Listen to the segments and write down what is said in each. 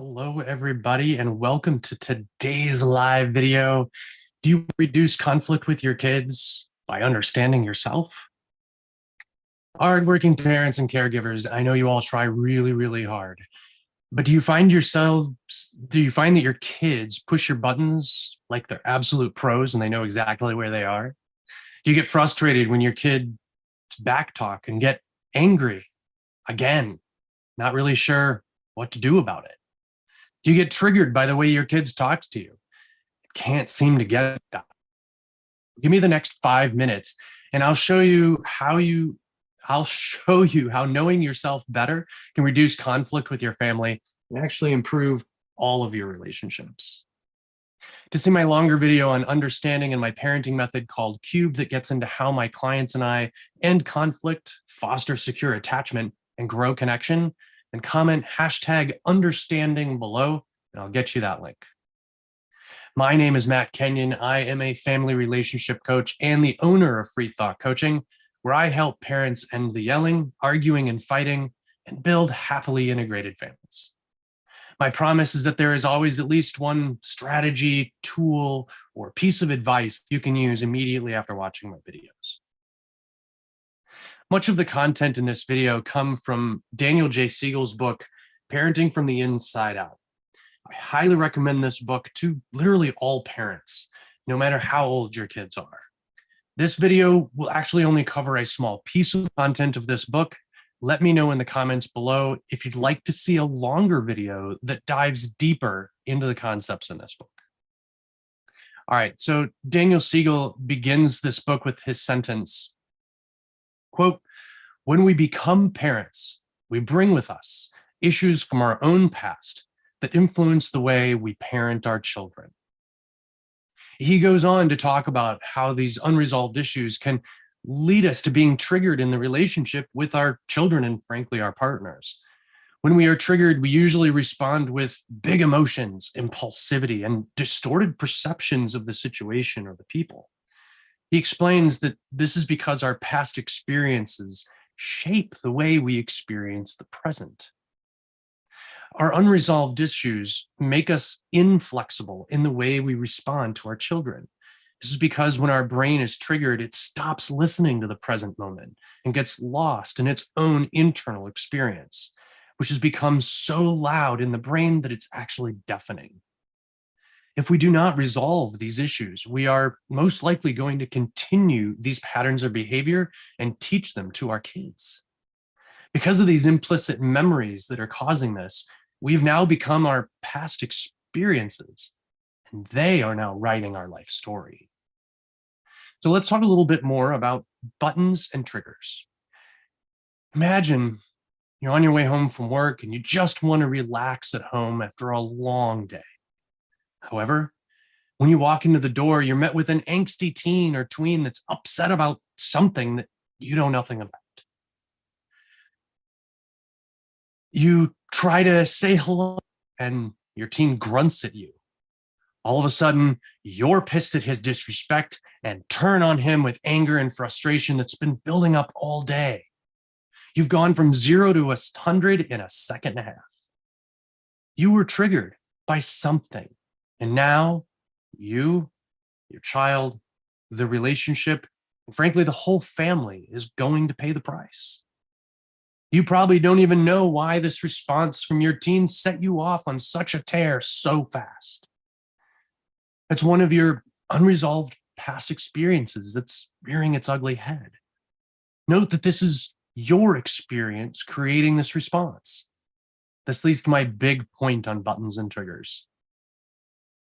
Hello, everybody, and welcome to today's live video. Do you reduce conflict with your kids by understanding yourself? Hardworking parents and caregivers, I know you all try really, really hard, but do you find that your kids push your buttons like they're absolute pros and they know exactly where they are? Do you get frustrated when your kid backtalk and get angry again, not really sure what to do about it? Do you get triggered by the way your kids talk to you? Can't seem to get it. Give me the next 5 minutes and I'll show you how knowing yourself better can reduce conflict with your family and actually improve all of your relationships. To see my longer video on understanding and my parenting method called Cube that gets into how my clients and I end conflict, foster secure attachment, and grow connection, and comment #understanding below, and I'll get you that link. My name is Matt Kenyon. I am a family relationship coach and the owner of Free Thought Coaching, where I help parents end the yelling, arguing, and fighting and build happily integrated families. My promise is that there is always at least one strategy, tool, or piece of advice you can use immediately after watching my videos. Much of the content in this video come from Daniel J. Siegel's book, Parenting from the Inside Out. I highly recommend this book to literally all parents, no matter how old your kids are. This video will actually only cover a small piece of content of this book. Let me know in the comments below if you'd like to see a longer video that dives deeper into the concepts in this book. All right, so Daniel Siegel begins this book with his sentence, quote, "When we become parents, we bring with us issues from our own past that influence the way we parent our children." He goes on to talk about how these unresolved issues can lead us to being triggered in the relationship with our children and, frankly, our partners. When we are triggered, we usually respond with big emotions, impulsivity, and distorted perceptions of the situation or the people. He explains that this is because our past experiences shape the way we experience the present. Our unresolved issues make us inflexible in the way we respond to our children. This is because when our brain is triggered, it stops listening to the present moment and gets lost in its own internal experience, which has become so loud in the brain that it's actually deafening. If we do not resolve these issues, we are most likely going to continue these patterns of behavior and teach them to our kids. Because of these implicit memories that are causing this, we've now become our past experiences, and they are now writing our life story. So let's talk a little bit more about buttons and triggers. Imagine you're on your way home from work and you just want to relax at home after a long day. However, when you walk into the door, you're met with an angsty teen or tween that's upset about something that you know nothing about. You try to say hello and your teen grunts at you. All of a sudden, you're pissed at his disrespect and turn on him with anger and frustration that's been building up all day. You've gone from 0 to 100 in a second and a half. You were triggered by something, and now you, your child, the relationship, and frankly, the whole family is going to pay the price. You probably don't even know why this response from your teen set you off on such a tear so fast. It's one of your unresolved past experiences that's rearing its ugly head. Note that this is your experience creating this response. This leads to my big point on buttons and triggers.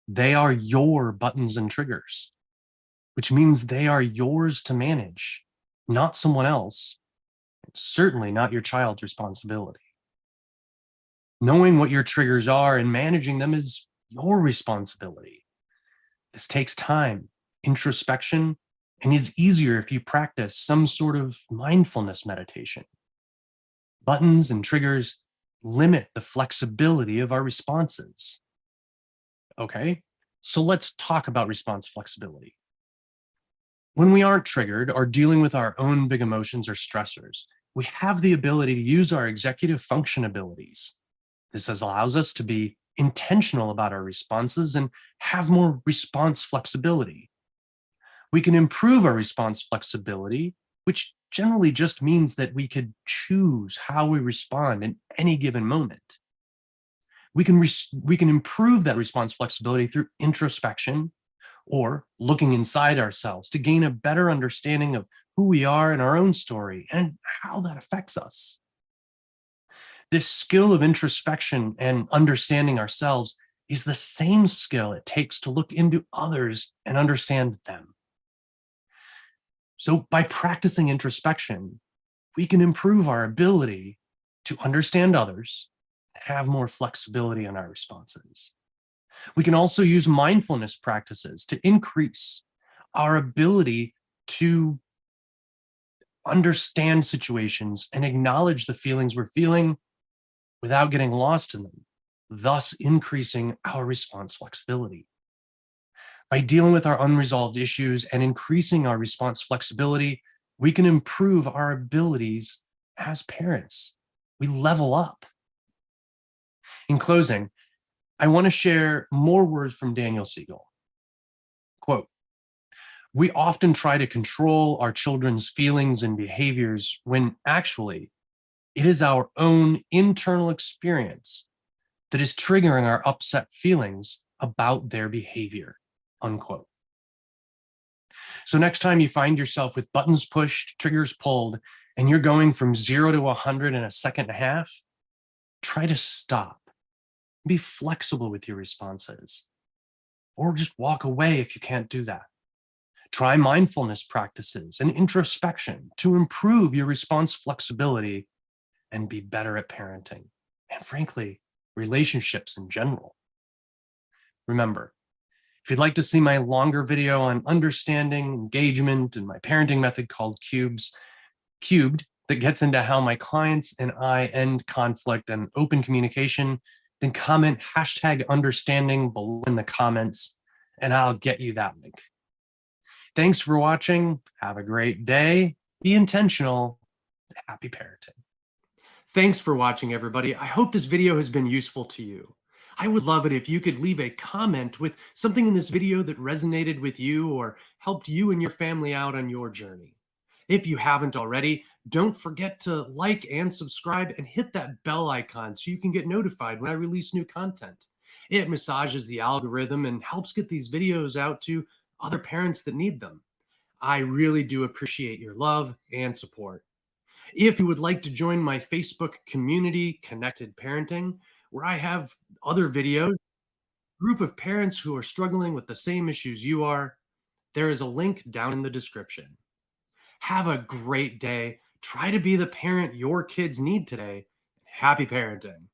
They are your buttons and triggers, which means they are yours to manage, not someone else. Certainly not your child's responsibility. Knowing what your triggers are and managing them is your responsibility. This takes time, introspection, and is easier if you practice some sort of mindfulness meditation. Buttons and triggers limit the flexibility of our responses. Okay, so let's talk about response flexibility. When we aren't triggered or dealing with our own big emotions or stressors, we have the ability to use our executive function abilities. This allows us to be intentional about our responses and have more response flexibility. We can improve our response flexibility, which generally just means that we could choose how we respond in any given moment. We can improve that response flexibility through introspection or looking inside ourselves to gain a better understanding of who we are in our own story and how that affects us. This skill of introspection and understanding ourselves is the same skill it takes to look into others and understand them. So, by practicing introspection, we can improve our ability to understand others, have more flexibility in our responses. We can also use mindfulness practices to increase our ability to understand situations and acknowledge the feelings we're feeling without getting lost in them, thus increasing our response flexibility. By dealing with our unresolved issues and increasing our response flexibility, we can improve our abilities as parents. We level up. In closing, I want to share more words from Daniel Siegel. Quote, "We often try to control our children's feelings and behaviors when actually it is our own internal experience that is triggering our upset feelings about their behavior." Unquote. So next time you find yourself with buttons pushed, triggers pulled, and you're going from 0 to 100 in a second and a half, try to stop. Be flexible with your responses, or just walk away if you can't do that. Try mindfulness practices and introspection to improve your response flexibility and be better at parenting, and frankly, relationships in general. Remember, if you'd like to see my longer video on understanding engagement and my parenting method called Cubed, that gets into how my clients and I end conflict and open communication, then comment #understanding below in the comments, and I'll get you that link. Thanks for watching. Have a great day. Be intentional. Happy parenting. Thanks for watching, everybody. I hope this video has been useful to you. I would love it if you could leave a comment with something in this video that resonated with you or helped you and your family out on your journey. If you haven't already, don't forget to like and subscribe and hit that bell icon so you can get notified when I release new content. It massages the algorithm and helps get these videos out to other parents that need them. I really do appreciate your love and support. If you would like to join my Facebook community, Connected Parenting, where I have other videos, group of parents who are struggling with the same issues you are, there is a link down in the description. Have a great day. Try to be the parent your kids need today. Happy parenting.